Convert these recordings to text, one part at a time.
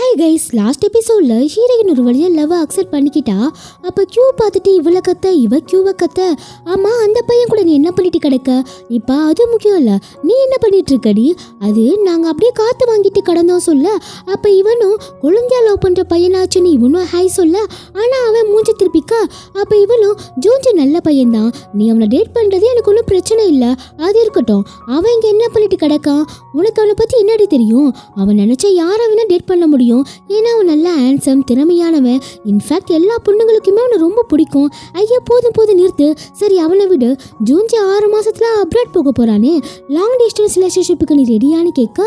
Hi guys, last எபிசோட்ல heroine ஒரு வழியா லவ் அக்செப்ட் பண்ணிக்கிட்டா. அப்ப கியூ பார்த்துட்டு இவளை கத்த, இவ கியூவை கத்த. ஆமா, அந்த பையன் கூட நீ என்ன பண்ணிட்டு கிடக்க? இப்ப அது முக்கியம் இல்ல, நீ என்ன பண்ணிட்டு இருக்கடி? அது நாங்க அப்படியே காத்து வாங்கிட்டு கடந்தோம் சொல்ல. அப்ப இவனும் குழந்தையா லவ் பண்ற பையனாச்சுன்னு இவனும் ஹாய் சொல்ல. ஆனா அவன் மூஞ்சி திருப்பிக்க. அப்ப இவளும் ஜூன்ஜி நல்ல பையன்தான், நீ அவனை டேட் பண்றது எனக்கு ஒன்றும் பிரச்சனை இல்லை, அது இருக்கட்டும். அவன் இங்க என்ன பண்ணிட்டு கிடக்கான்? உனக்கு அவனை பத்தி என்னடி தெரியும்? அவன் நினைச்சா யாரை வேணா டேட் பண்ண முடியும். ஏன்னா அவன் நல்ல ஹேண்ட்ஸம், திறமையானவன். இன்ஃபேக்ட் எல்லா பொண்ணுங்களுக்குமே அவனை ரொம்ப பிடிக்கும். ஐயா போதும் போதும் நிறுத்து. சரி அவனை விடு. ஜூன்ஜி 6 மாசத்துல அப்ராட் போக போறானே, லாங் டிஸ்டன்ஸ் ரிலேஷன்ஷிப்புக்கு நீ ரெடியானு கேட்க.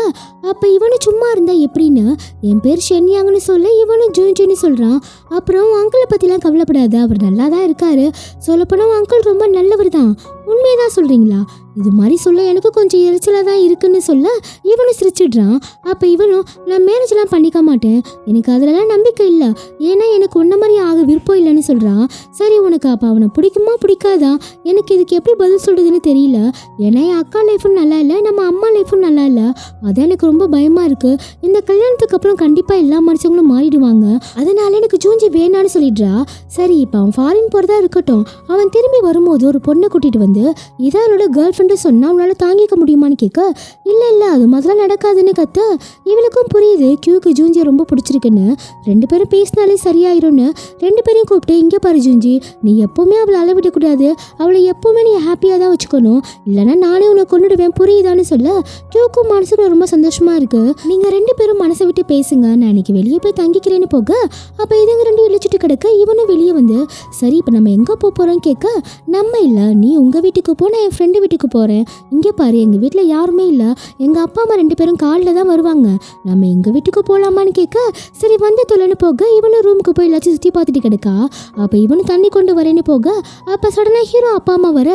அப்ப இவனு சும்மா இருந்தா எப்படின்னு என் பேர் ஷென்யாங்கன்னு சொல்ல இவனும் ஜூன்ஜின்னு சொல்றான். அப்புறம் அங்கிளை பத்திலாம் கவலைப்படாத, அவர் நல்லா தான் இருக்காரு. சொல்லப்போனா அங்கிள் ரொம்ப நல்லவர் தான். உண்மையதான் சொல்றீங்களா? இது மாதிரி சொல்ல எனக்கு கொஞ்சம் எரிச்சலாக தான் இருக்குன்னு சொல்ல இவனும் சிரிச்சிடுறான். அப்போ இவனும் நான் மேரேஜ்லாம் பண்ணிக்க மாட்டேன், எனக்கு அதிலலாம் நம்பிக்கை இல்லை, ஏன்னா எனக்கு ஒன்றை மாதிரி ஆக விருப்பம் இல்லைன்னு சொல்கிறான். சரி உனக்கு அப்போ அவனை பிடிக்குமா பிடிக்காதா? எனக்கு இதுக்கு எப்படி பதில் சொல்கிறதுன்னு தெரியல. ஏன்னா என் அக்கா லைஃபும் நல்லா இல்லை, நம்ம அம்மா லைஃபும் நல்லா இல்லை. அதான் எனக்கு ரொம்ப பயமாக இருக்குது. இந்த கல்யாணத்துக்கு அப்புறம் கண்டிப்பாக எல்லா மனுஷங்களும் மாறிடுவாங்க, அதனால எனக்கு ஜூன்ஜி வேணான்னு சொல்லிடுறா. சரி இப்போ அவன் ஃபாரின் போகிறதா இருக்கட்டும், அவன் திரும்பி வரும்போது ஒரு பொண்ணை கூட்டிகிட்டு வந்து இதான் அவனோட கேர்ள் ஃப்ரெண்ட் சொன்னா அவனால தாங்கிக்க முடியுமான்னு கேட்க. இல்ல அது மாதிரிலாம் நடக்காதுன்னு கத்த. இவளுக்கும் புரியுது கியூக்கு ஜூன்ஜி ரொம்ப பிடிச்சிருக்குன்னு. 2 பேரும் பேசினாலே சரியாயிரும்னு 2 பேரையும் கூப்பிட்டு, இங்கே பாரு ஜூன்ஜி, நீ எப்பவுமே அவளை அளவிடக்கூடாது, அவளை எப்பவுமே நீ ஹாப்பியாக தான் வச்சுக்கணும், இல்லைன்னா நானே உன்னை கொண்டுடுவேன், புரியுதான்னு சொல்ல கியூக்கும் மனசுக்கு ரொம்ப சந்தோஷமா இருக்கு. நீங்க 2 பேரும் மனசை விட்டு பேசுங்க, நான் இன்னைக்கு வெளியே போய் தங்கிக்கிறேன்னு போக. அப்ப இதுங்க 2 இழிச்சிட்டு கிடக்க. இவனும் வெளியே வந்து சரி இப்போ நம்ம எங்க போறோம் கேட்க. நம்ம இல்ல, நீ உங்க வீட்டுக்கு போ, நான் என் ஃப்ரெண்டு வீட்டுக்கு போறேன். இங்கே பாரு, எங்கள் வீட்டில் யாருமே இல்லை, எங்கள் அப்பா அம்மா 2 பேரும் காலில் தான் வருவாங்க, நம்ம எங்கள் வீட்டுக்கு போகலாமான்னு கேட்க. சரி வந்து தொலைன்னு போக இவனும் ரூமுக்கு போய் எல்லாத்தையும் சுற்றி பார்த்துட்டு கிடக்கா. அப்போ இவனும் தண்ணி கொண்டு வரேன்னு போக அப்போ சடனாக ஹீரோ அப்பா அம்மா வர.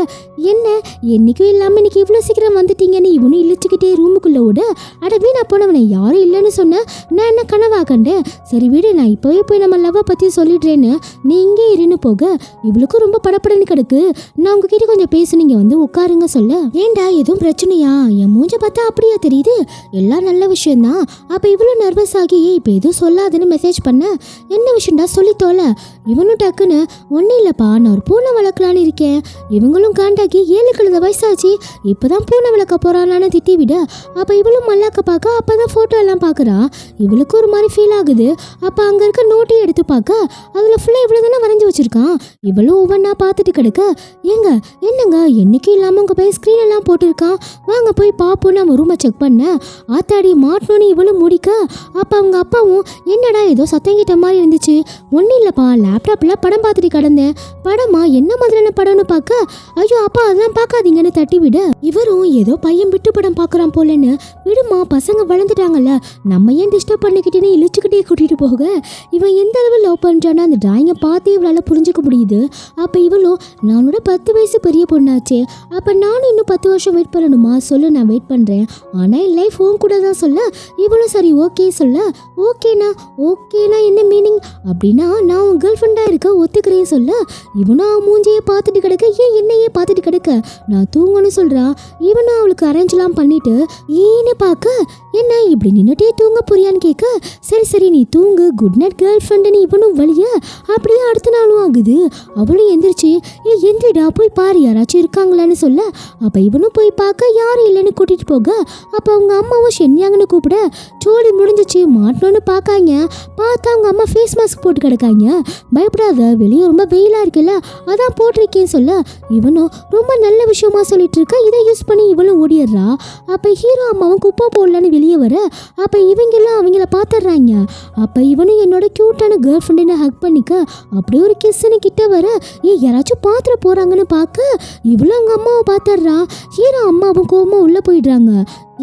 என்ன என்னைக்கும் இல்லாமல் இன்னைக்கு இவ்வளோ சீக்கிரம் வந்துட்டீங்கன்னு இவனும் இழிச்சுக்கிட்டே ரூமுக்குள்ளே விட. அட வீணா போனவனை, யாரும் இல்லைன்னு சொன்னேன், நான் என்ன கனவா கண்டேன்? சரி வீடு, நான் இப்போவே போய் நம்ம லவ்வை பற்றி சொல்லிடுறேன்னு நீ இங்கே இருன்னு போக இவளுக்கும் ரொம்ப படப்படன்னு கிடக்கு. நான் உங்ககிட்ட கொஞ்சம் பேசுனீங்க, வந்து உட்காருங்க சொல்ல. ஏண்டா எதுவும் பிரச்சனையா? என் மூஞ்ச பார்த்தா அப்படியா தெரியுது? எல்லாம் நல்ல விஷயம்தான். அப்ப இவ்வளவு நர்வஸ் ஆகி இப்ப எதுவும் சொல்லாதுன்னு மெசேஜ் பண்ண. என்ன விஷயம்டா சொல்லி தோல. இவனும் டக்குன்னு ஒன்னும் இல்லப்பா, நான் ஒரு பூனை வளர்க்கலான்னு இருக்கேன். இவங்களும் காண்டாக்கி 7 கழுத வயசாச்சு, இப்பதான் பூனை வளர்க்க போறான்னு திட்டி விட. அப்ப இவளும் மல்லாக்க பார்க்க அப்பதான் போட்டோ எல்லாம் பாக்குறா. இவளுக்கு ஒரு மாதிரி ஃபீல் ஆகுது. அப்ப அங்க இருக்க நோட்டையும் எடுத்து பார்க்க அதுல ஃபுல்லா இவ்வளவு தானே வரைஞ்சி வச்சிருக்கான். இவளும் ஒவ்வொன்னா பார்த்துட்டு கிடக்க. ஏங்க என்னங்க என்னைக்கும் இல்லாம உங்க பையன் ஸ்கிரீன் எல்லாம் போட்டிருக்கான், வாங்க போய் பாப்போம். நம்ம ரூமை செக் பண்ண ஆத்தாடி மாட்டணும்னு இவளும் முடிக்க. அப்ப அவங்க அப்பாவும் என்னடா ஏதோ சத்தம் கிட்ட மாதிரி இருந்துச்சு. ஒன்னும் இல்லப்பா, லேப்டாப்ல படம் பார்த்துட்டு கிடந்தேன். படமா? என்ன மாதிரியான படம்னு பார்க்க, ஐயோ அப்பா அதெல்லாம் பார்க்காதீங்கன்னு தட்டி விட. இவரும் ஏதோ பையன் விட்டு படம் பார்க்கறான் போலன்னு, விடுமா பசங்க வளர்ந்துட்டாங்கல்ல, நம்ம ஏன் டிஸ்டர்ப் பண்ணிக்கிட்டேன்னு இழுச்சுக்கிட்டே கூட்டிட்டு போக. இவன் எந்த அளவு லவ் பண்றான்னு அந்த டிராயிங்கை பார்த்து இவளால புரிஞ்சுக்க முடியுது. அப்ப இவளும் நானோட 10 வயசு பெரிய பொண்ணாச்சே, அப்ப நானும் இன்னும் 10 வருஷம் வெயிட் பண்ணணுமா? சொல்லு, நான் வெயிட் பண்றேன், ஆனா என் லைஃப் உன் கூட தான் சொல்ல. இவளும் சரி ஓகே சொல்ல. ஓகேனா என்ன மீனிங்? அப்படின்னா நான் உன் கேர்ள் ஃப்ரெண்டா இருக்க ஒத்துக்கிறேன் சொல்ல. இவனும் அவன் மூஞ்சியை பார்த்துட்டு கிடக்க. ஏன் என்னையே பார்த்துட்டு கிடக்க, நான் தூங்கன்னு சொல்றா. இவனும் அவளுக்கு அரேஞ்ச்லாம் பண்ணிட்டு ஈன்னு பார்க்க, என்ன இப்படி நின்னுட்டே தூங்க புரியான்னு கேட்க. சரி நீ தூங்கு, குட் நைட் கேர்ள் ஃப்ரெண்டுன்னு இவனும் வழிய. அப்படியே அடுத்த நாளும் ஆகுது. அவளும் எந்திரிச்சு எந்திரிடா போய் பாரு யாராச்சும் இருக்காங்களான்னு சொல்ல. அப்ப இவனும் போய் பார்க்க யாரும் இல்லைன்னு கூட்டிட்டு போக. அப்ப அவங்க அம்மாவும் ஷென்யாங்கன்னு கூப்பிட. சோழி முடிஞ்சிச்சு, மாட்டணும்னு பார்க்காங்க. பார்த்தா அவங்க அம்மா ஃபேஸ் மாஸ்க் போட்டு கிடக்காங்க. பயப்படாத, வெளியே ரொம்ப வெயிலா இருக்குல்ல, அதான் போட்டிருக்கேன்னு சொல்ல. இவனும் ரொம்ப நல்ல விஷயமா சொல்லிட்டு இருக்க. இதை யூஸ் பண்ணி இவளும் ஓடிடுறா. அப்ப ஹீரோ அம்மாவும் குப்பை போடலான்னு வெளியே வர. அப்ப இவங்கெல்லாம் அவங்கள பார்த்துடுறாங்க. அப்ப இவனும் என்னோட கியூட்டான கேர்ள் ஃப்ரெண்டுன்னு ஹக் பண்ணிக்க அப்படியே ஒரு கிஸ்ன்னு கிட்ட வர. யாராச்சும் பாத்திர போறாங்கன்னு பார்க்க இவ்வளவு அவங்க அம்மாவை பார்த்துடுறா. ஹீரோ அம்மாவும் கோவமா உள்ள போயிடுறாங்க.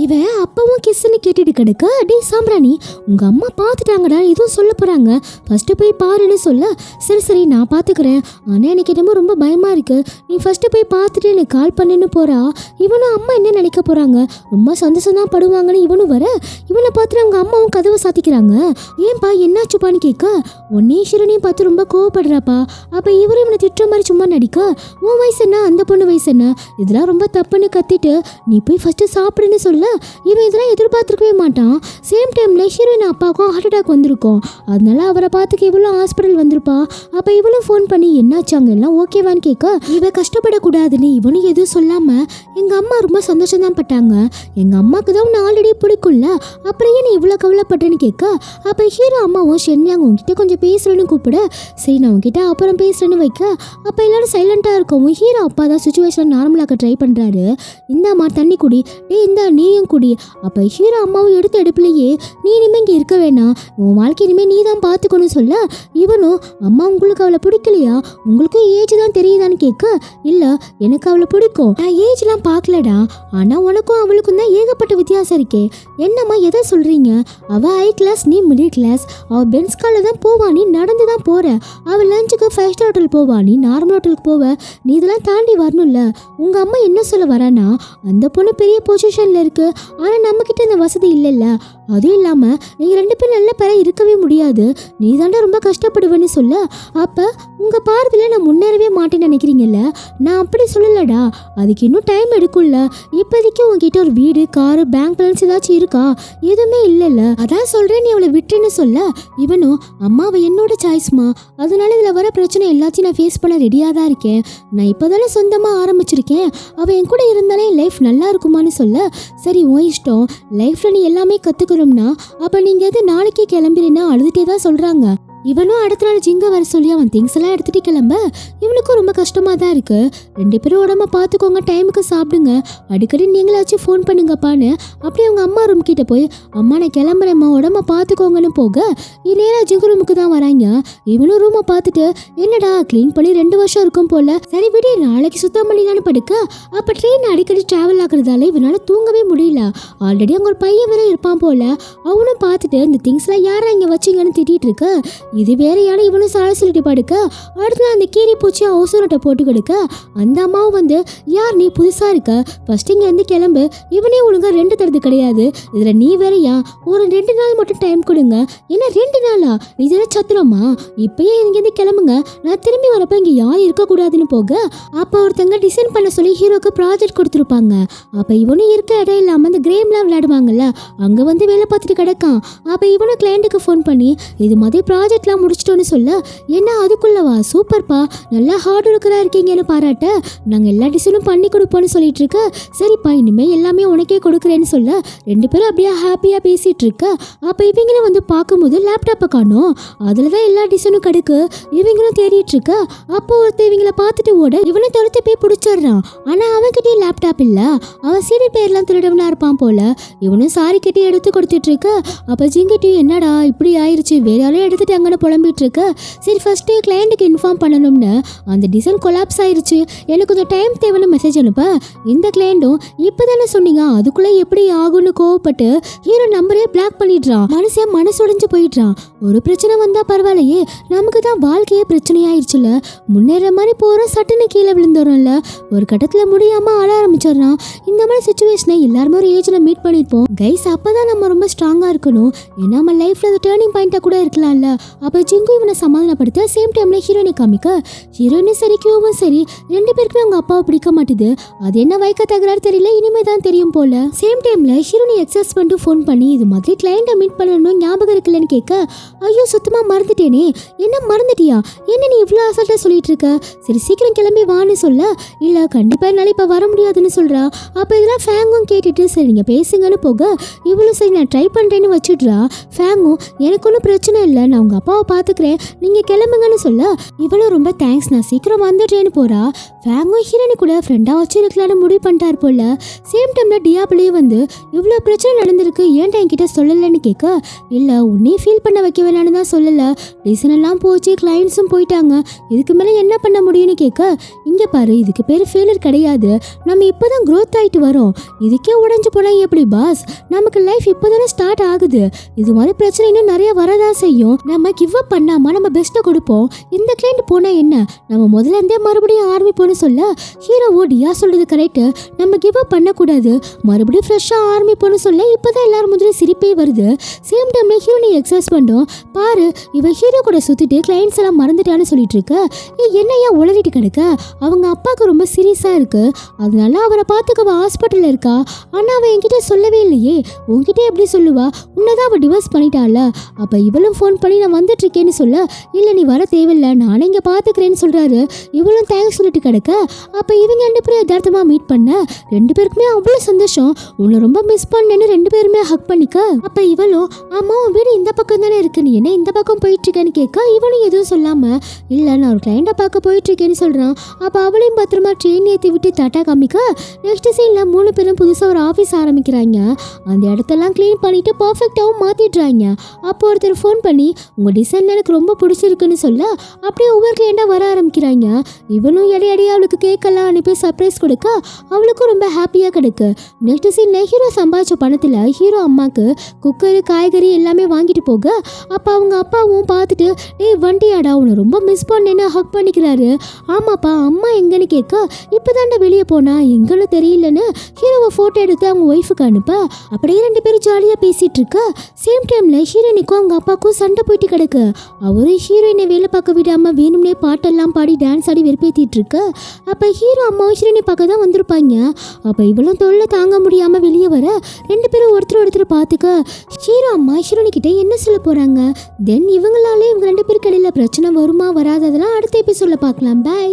இவன் அப்பவும் கிஸ்ன்னு கேட்டுட்டு கிடக்க. டே சாம்பிராணி, உங்க அம்மா பார்த்துட்டாங்கடா, எதுவும் சொல்ல போறாங்க, ஃபர்ஸ்ட் போய் பாருன்னு சொல்ல. சரி நான் பார்த்துக்கிறேன், ஆனா எனக்கு என்னமோ ரொம்ப பயமா இருக்கு, நீ ஃபர்ஸ்ட் போய் பார்த்துட்டு எனக்கு கால் பண்ணுன்னு போறா. இவனும் அம்மா என்ன நினைக்க போறாங்க, ரொம்ப சந்தோஷம் தான் படுவாங்கன்னு இவனும் வர இவனை பார்த்து அவங்க அம்மாவும் கதவை சாத்திக்கிறாங்க. ஏன்பா என்னாச்சுப்பான்னு கேட்க உன்னே ஹீரோனையும் பார்த்து ரொம்ப கோவப்படுறாப்பா. அப்ப இவரும் இவனை திட்டுற மாதிரி சும்மா நடிக்க உன் வயசு என்ன அந்த பொண்ணு வயசு என்ன இதெல்லாம் ரொம்ப தப்புன்னு கத்திட்டு நீ போய் ஃபர்ஸ்ட் சாப்பிடுன்னு சொல்ல இவன் இதெல்லாம் எதிர்பார்த்துருக்கவே மாட்டான். சேம் டைம்ல ஹீரோயின் அப்பாவுக்கும் ஹார்ட் அட்டாக் வந்திருக்கும். அதனால அவரை பார்த்துக்க இவளும் ஹாஸ்பிட்டல் வந்திருப்பா. அப்ப இவளும் ஃபோன் பண்ணி என்னாச்சு அங்க எல்லாம் ஓகேவான்னு கேட்க இவ கஷ்டப்படக்கூடாதுன்னு இவனும் எதுவும் சொல்லாம எங்க அம்மா ரொம்ப சந்தோஷம் தான் பட்டாங்க. எங்க அம்மாக்கு தான் உன்னை ஆல்ரெடி பிடிக்கும்ல அப்புறம் ஏன் நீ இவ்வளவு கவலைப்படுறேன்னு கேட்க அப்ப ஹீரோ அம்மாவும் ஷென்யாங்க உங்ககிட்ட கொஞ்சம் பேசுறேன்னு கூப்பிட சரி நான் உங்ககிட்ட அப்புறம் பேசுறேன்னு வைக்க அப்ப எல்லாரும் சைலண்டா இருக்கவும் ஹீரோ அப்பா தான் சுச்சுவேஷன் நார்மலாக்க ட்ரை பண்றாரு. இந்தாம்மா தண்ணி குடி, இந்தா நீயும் குடி. அப்ப ஹீரோ அம்மாவும் எடுத்த எடுப்புலயே நீ இனிமே இங்க இருக்க வேணாம், உன் வாழ்க்கை இனிமே நீ தான் பாத்துக்கணும் சொல்ல இவனும் அம்மா உங்களுக்கு அவளை பிடிக்கலையா, உங்களுக்கும் ஏஜ் தான் தெரியுதான்னு கேட்க இல்ல எனக்கு அவளை பிடிக்கும், நான் ஏஜ்லாம் பார்க்கலடா, ஆனா உனக்கும் அவளுக்கும் தான் ஏகப்பட்ட வித்தியாசம் இருக்கே. என்னம்மா எதை சொல்றீங்க, அவ ஹை கிளாஸ் நீ மிடில் கிளாஸ், அவ பென்ஸ் கார்ல தான் போவா நீ நடந்து தான் போற, அவ லஞ்சுக்கு 5 ஸ்டார் ஹோட்டல் போவா நீ நார்மல் ஹோட்டலுக்கு போவ, நீ இதெல்லாம் தாண்டி வரணும்ல. உங்க அம்மா என்ன சொல்ல வரானா அந்த பொண்ணு பெரிய பொசிஷன்ல இருக்கு, ஆனா நம்ம கிட்ட இந்த வசதி இல்லைல்ல, அதுவும் இல்லாம நீங்க 2 பேரும் நல்ல பேர இருக்கவே முடியாது, நீ தாண்டா ரொம்ப கஷ்டப்படுவேன்னு சொல்ல அப்ப உங்க பார்வையில நான் முன்னேறவே மாட்டேன்னு நினைக்கிறீங்கல்ல, நான் அப்படி சொல்லலடா, அதுக்கு இன்னும் டைம் எடுக்கும்ல, இப்போதைக்கு உங்ககிட்ட ஒரு வீடு காரு பேங்க் பேலன்ஸ் ஏதாச்சும் இருக்கா, எதுவுமே இல்லைல்ல, அதான் சொல்றேன் நீ அவளை விட்டுன்னு சொல்ல இவனும் அம்மாவை என்னோட சாய்ஸ்மா, அதனால இதுல வர பிரச்சனை எல்லாத்தையும் நான் ஃபேஸ் பண்ண ரெடியா தான் இருக்கேன், நான் இப்போதானே சொந்தமா ஆரம்பிச்சிருக்கேன், அவ என் கூட இருந்தாலே லைஃப் நல்லா இருக்குமான்னு சொல்ல சரி உன் இஷ்டம், லைஃப்ல நீ எல்லாமே கத்துக்கணும்னா அப்ப நீங்க எது நாளைக்கே கிளம்பிறேன்னா அழுதுட்டே தான் சொல்றாங்க. இவனும் அடுத்த நாள் ஜிங்க வர சொல்லி அவன் திங்ஸ் எல்லாம் எடுத்துட்டு கிளம்ப இவனுக்கும் ரொம்ப கஷ்டமா தான் இருக்கு. 2 பேரும் உடம்ப பார்த்துக்கோங்க, டைமுக்கு சாப்பிடுங்க, அடிக்கடி நீங்களாச்சும் ஃபோன் பண்ணுங்கப்பான்னு அப்படியே அவங்க அம்மா ரூம் கிட்ட போய் அம்மா நான் கிளம்புறேம்மா உடம்ப பார்த்துக்கோங்கன்னு போக நேராக ஜிங்க ரூமுக்கு தான் வராங்க. இவனும் ரூமை பார்த்துட்டு என்னடா க்ளீன் பண்ணி 2 வருஷம் இருக்கும் போல, சரி விடு நாளைக்கு சுத்தம் பண்ணிலான்னு படுக்க அப்ப ட்ரெயின் அடிக்கடி டிராவல் ஆகுறதால இவனால தூங்கவே முடியல. ஆல்ரெடி அங்க ஒரு பையன் வேற இருப்பான் போல, அவனும் பார்த்துட்டு இந்த திங்ஸ் எல்லாம் யாரா இங்க வச்சிங்கன்னு திட்டிட்டு இருக்க இது வேற யாரும் இவனும் சாலை சொல்லிட்டு படுக்க அடுத்து அந்த கீரி பூச்சி அவசரத்தை போட்டு கொடுக்க அந்த அம்மாவும் வந்து யார் நீ புதுசா இருக்க, ஃபர்ஸ்ட் இங்க இருந்து கிளம்பு, இவனே ஒழுங்கா 2 தரது கிடையாது, இதுல நீ வேறையா ஒரு 2 நாள் மட்டும் டைம் கொடுங்க, என்ன 2 நாளா இதெல்லாம் சத்துரமா, இப்பயே இங்கிருந்து கிளம்புங்க, நான் திரும்பி வரப்ப இங்க யாரும் இருக்கக்கூடாதுன்னு போக அப்ப ஒருத்தங்க டிசைன் பண்ண சொல்லி ஹீரோக்கு ப்ராஜெக்ட் கொடுத்துருப்பாங்க. அப்ப இவனும் இருக்க இடம் இல்லாம அந்த கேம்லாம் விளையாடுவாங்கல்ல அங்க வந்து வேலை பார்த்துட்டு கிடக்கான். அப்ப இவனும் கிளையண்ட்டுக்கு ஃபோன் பண்ணி இது மாதிரி ப்ராஜெக்ட்லாம் முடிச்சிட்டோன்னு சொல்ல என்ன அதுக்குள்ளவா சூப்பர்ப்பா நல்லா ஹார்ட் ஒர்க்கரா இருக்கீங்கன்னு பாராட்ட நாங்க எல்லா டிசைனும் பண்ணி கொடுப்போம்னு சொல்லிட்டு இருக்க சரிப்பா இனிமே எல்லாமே உனக்கே கொடுக்குறேன்னு சொல்ல 2 பேரும் அப்படியே ஹாப்பியா பேசிட்டு இருக்க அப்ப இவங்களும் வந்து பார்க்கும்போது லேப்டாப்பை காணோம், அதுலதான் எல்லா டிசைனும் கிடக்கு. இவங்களும் தேடிட்டு இருக்க அப்போ ஒருத்தர் இவங்களை பார்த்துட்டு ஓட இவனை துரத்து போய் பிடிச்சிடுறான். ஆனா அவன்கிட்டயே லேப்டாப் இல்ல, அவன் சீடி பேர்லாம் திருடவனா இருப்பான் போல. இவனும் சாரி கட்டி எடுத்து கொடுத்துட்டு இருக்க அப்ப ஜிங்கிட்டி என்னடா இப்படி ஆயிடுச்சு வேற யாரும் எடுத்துட்டாங்கன்னு புலம்பிட்டு இருக்க சரி ஃபர்ஸ்ட் கிளையண்ட்டுக்கு இன்ஃபார்ம் பண்ணணும்னு அந்த டிசைன் கொலாப்ஸ் ஆயிருச்சு எனக்கு கொஞ்சம் டைம் தேவைன்னு மெசேஜ் அனுப்ப இந்த கிளையண்ட்டும் இப்பதானே சொன்னீங்க அதுக்குள்ள எப்படி ஆகும்னு கோவப்பட்டு ஹீரோ நம்பரே பிளாக் பண்ணிடுறான். மனுஷன் மனசுடைஞ்சு போயிடுறான். ஒரு பிரச்சனை வந்தா பரவாயில்லையே, நமக்கு தான் வாழ்க்கையே பிரச்சனையாயிருச்சுல, முன்னேற மாதிரி போறோம் சட்டுன்னு கீழே விழுந்துடும்ல, ஒரு கட்டத்துல முடியாம ஆள ஆரம்பிச்சிடறான். இந்த மாதிரி சுச்சுவேஷனை எல்லாருமே ஒரு ஏஜ்ல மீட் பண்ணிருப்போம் கைஸ், அப்பதான் நம்ம ரொம்ப ஸ்ட்ராங்கா இருக்கணும், ஏன்னா நம்ம லைஃப்ல அது டேர்னிங் பாயிண்டா கூட இருக்கலாம்ல. அப்ப ஜிங்கு இவனை சமாதானப்படுத்த சேம் டைம்ல ஹீரோயினை காமிக்க ஹீரோயினும் சரி கியூவும் சரி 2 பேருக்குமே அவங்க அப்பாவை பிடிக்க மாட்டுது, அது என்ன வைக்க தகராறு தெரியல, இனிமே தான் தெரியும் போல. சேம் டைம்ல ஹீரோயினை எக்ஸஸ் பண்ணிட்டு ஃபோன் பண்ணி இது மாதிரி கிளையண்ட்டை மீட் பண்ணணும் ஞாபகம் இருக்குல்லன்னு கேட்க ஐயோ சுத்தமா மறந்துட்டேனே, என்ன மறந்துட்டியா, என்ன நீ இவ்வளவு அசால்ட்டா சொல்லிட்டு இருக்க, சரி சீக்கிரம் கிளம்பி வான்னு சொல்ல இல்ல கண்டிப்பா என்னால இப்ப வர முடியாதுன்னு சொல்றா. அப்ப இதெல்லாம் ஃபேங்கும் கேட்டுட்டு சரி நீங்க பேசுங்கன்னு போக இவளும் சரி நான் ட்ரை பண்றேன்னு வச்சுடுறா. ஃபேங்கும் எனக்கு ஒன்றும் பிரச்சனை இல்லை, நான் உங்க அப்பாவை பாத்துக்கிறேன் நீங்க கிளம்புங்கன்னு சொல்ல இவளும் ரொம்ப தேங்க்ஸ் நான் சீக்கிரம் வந்துடுறேன்னு போறா. ஃபேங்கும் ஹீரோனி கூட ஃப்ரெண்டா வச்சிருக்கலான்னு முடிவு பண்ணிட்டார் போல. சேம் டைம்ல டியாபிளே வந்து இவ்வளவு பிரச்சனை நடந்திருக்கு ஏன்டா என்கிட்ட சொல்லலன்னு கேட்க இல்ல உன்னே ஃபீல் பண்ண வைக்க வேணான்னு தான் சொல்லல, டிசைன் எல்லாம் போச்சு கிளைண்ட்ஸும் போயிட்டாங்க, இதுக்கு மேல என்ன பண்ண முடியும்னு கேட்க இங்க பாரு, இதுக்கு பேரு ஃபெயிலியர் கிடையாது, நம்ம இப்பதான் growth ஆயிட்டு வரோம், இதுக்கே உடைஞ்சு போனா எப்படி பாஸ்? நமக்கு லைஃப் இப்போதானே ஸ்டார்ட் ஆகுது, இது மாதிரி பிரச்சனை இன்னும் நிறைய வரதான் செய்யும். நம்ம கிவ் அப் பண்ணாம நம்ம பெஸ்ட்டை கொடுப்போம். இந்த கிளைண்ட் போனா என்ன, நம்ம முதல்ல இருந்தே மறுபடியும் ஆரம்பிப்போம்னு சொல்ல ஹீரோவோ டியா சொல்றது கரெக்ட், நம்ம கிவ் அப் பண்ணக்கூடாது, மறுபடியும் ஃப்ரெஷ்ஷாக ஆரம்பிப்போம்னு சொல்ல இப்போதான் எல்லாரும் முதல்ல சிரிப்பே வருது. சேம் டைம்ல ஹீரோனை எக்ஸஸ் பண்ணோம். பாரு, இவ ஹீரோ கூட சுத்திட்டு கிளைண்ட்ஸ் எல்லாம் மறந்துட்டான்னு சொல்லிட்டு இருக்க. என்னையா உளறிட்டு கிடக்க, அவங்க அப்பாவுக்கு ரொம்ப சீரியஸா இருக்கு, அதனால அவரை பார்த்துக்க அவ ஹாஸ்பிட்டல்ல இருக்கா. ஆனா அவ என்கிட்ட சொல்லவே இல்லையே, உன்கிட்ட எப்படி சொல்லுவா, உன்னதான் அவ டிவோர்ஸ் பண்ணிட்டால. அப்ப இவளும் ஃபோன் பண்ணி நான் வந்துட்டு இருக்கேன்னு சொல்ல, இல்ல நீ வர தேவையில்லை, நானே இங்க பாத்துக்கிறேன்னு சொல்றாரு. இவளும் தேங்க்ஸ் சொல்லிட்டு கிடக்க. அப்ப இவங்க 2 பேரும் யதார்த்தமா மீட் பண்ண 2 பேருக்குமே அவ்வளவு சந்தோஷம். உன்னை ரொம்ப மிஸ் பண்ணேன்னு 2 பேருமே ஹக் பண்ணிக்க. அப்ப இவளும், ஆமா உன் வீடு இந்த பக்கம் தானே இருக்கு, நீ என்ன இந்த பக்கம் போயிட்டு இருக்கேன்னு கேட்க, இவனும் எதுவும் சொல்லாம இல்ல நான் ஒரு கிளைண்ட பார்க்க போயிட்டு இருக்கேன்னு சொல்றான். அப்ப அவளையும் பத்திரமா ட்ரெயின் ஏற்றி விட்டு டாட்டா காமிக்க. நெக்ஸ்ட் சீன்ல 3 பேரும் புதுசா ஒரு ஆஃபீஸ் ஆரம்பிக்கிறாங்க. அந்த இடத்தெல்லாம் க்ளீன் பண்ணிட்டு பர்ஃபெக்டாகவும் மாத்திடுறாங்க. அப்போ ஒருத்தர் ஃபோன் பண்ணி உங்க டிசைன் எனக்கு ரொம்ப பிடிச்சிருக்குன்னு சொல்ல அப்படியே ஒவ்வொரு கிளைண்டா வர ஆரம்பிக்கிறாங்க. இவனும் இடையடியா அவளுக்கு கேக்கெல்லாம் அனுப்பி சர்ப்ரைஸ் கொடுக்க அவளுக்கும் ரொம்ப ஹாப்பியா கிடைக்கு. நெக்ஸ்ட் சீன்ல ஹீரோ சம்பாதிச்ச பணத்துல ஹீரோ அம்மாக்கு குக்கரு காய்கறி எல்லாமே வாங்கிட்டு போக, அப்ப அவங்க அப்பாவும் பார்த்துட்டு டேய் வண்டியாடா உன்னை ரொம்ப மிஸ் பண்ணேன்னு ஹக் பண்ணிக்கிறாரு. ஆமாப்பா அம்மா எங்கன்னு கேட்க, இப்பதாண்ட வெளியே போனா எங்கன்னு தெரியலன்னு ஹீரோவை போட்டோ எடுத்து அவங்க ஒய்ஃபுக்கு அனுப்ப அப்படியே 2 பேரும் ஜாலியா பேசிட்டு இருக்க. சேம் டைம்ல ஹீரோயினுக்கும் அவங்க அப்பாவுக்கும் சண்டை போயிட்டு கிடக்கு. அவரு ஹீரோயினை வேலை பார்க்க விடாம வேணும்னே பாட்டெல்லாம் பாடி டான்ஸ் ஆடி வெறுப்பேத்திட்டு இருக்கு. அப்ப ஹீரோ அம்மா ஹீரோயினை பார்க்க தான் வந்திருப்பாங்க. அப்ப இவளும் தொல்லை தாங்க முடியாம வெளியே வர 2 பேரும் ஒருத்தர் பார்த்துக்க. ஹீரோ அம்மா ஹீரோனி கிட்ட என்ன சொல்ல போறாங்க, தென் இவங்களாலே இவங்க 2 பேருக்கு இடையில பிரச்சனை வருமா வராததெல்லாம் அடுத்த எபிசோட்ல பார்க்கலாம். பை.